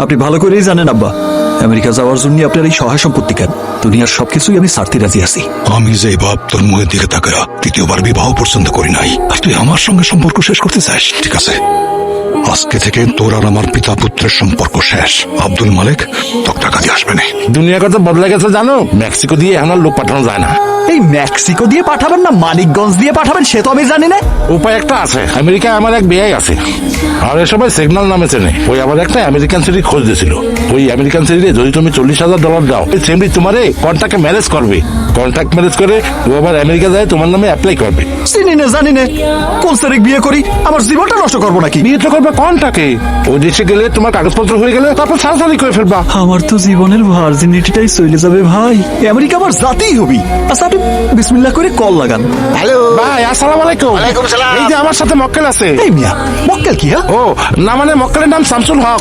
আপনি ভালো করেই জানেন আব্বা, আমেরিকা যাওয়ার জন্য আপনার এই সহায় সম্পত্তি কেন? দুনিয়ার সবকিছুই আমি ছাড়তে রাজি আছি। আমি যে বাপ তোর মুখের দিকে তাকায়া তৃতীয়বার বিবাহ পর্যন্ত করি নাই, আর তুই আমার সঙ্গে সম্পর্ক শেষ করতে চাস? ঠিক আছে, আজকে থেকে তোর আর আমার পিতা পুত্রের সম্পর্ক শেষ। আব্দুল মালিক তোর টাকা দিয়ে আসবে না। দুনিয়া কত বদলে গেছে জানো? মেক্সিকো দিয়ে এখন আর লোক পাঠানো যায় না। এই মেক্সিকো দিয়ে পাঠাবেন না মানিকগঞ্জ দিয়ে পাঠাবেন সে তো আমি জানি না। উপায় একটা আছে। আমেরিকায় আমার এক বিয়াই আছে, আর এ সবাই সিগন্যাল নামে চেনে। ওই আবার একটা আমেরিকান সিটি খোঁজ দিয়েছিল। ওই আমেরিকান সিটিতে যদি তুমি $40,000 দাও, ওই সেমরি তোমারে কন্ট্যাক্টে ম্যারেজ করবে। কন্ট্যাক্ট ম্যারেজ করে ও আবার আমেরিকা যায় তোমার নামে অ্যাপ্লাই করবে। চিনি না জানি না, কোন সেরেক বিয়ে করি আমার জীবনটা নষ্ট করবো নাকি? বিয়ে তো করবে কন্ট্যাক্টে। ওই দেশে গেলে তোমার কাগজপত্র হয়ে গেলে তারপর সারাসারি করে ফেলবা। আমার তো জীবনের ভার্জিনিটিটাই চলে যাবে ভাই। আমেরিকা আমার জাতেই হবি। আচ্ছা আপনি বিসমিল্লাহ করে কল লাগান। হ্যালো ভাই আসসালামু আলাইকুম। ওয়ালাইকুম সালাম। এই যে আমার সাথে মক্কেল আছে। এই মিয়া মক্কেল কি? হ্যাঁ ও না, মানে মক্কেলের নাম শামসুল হক।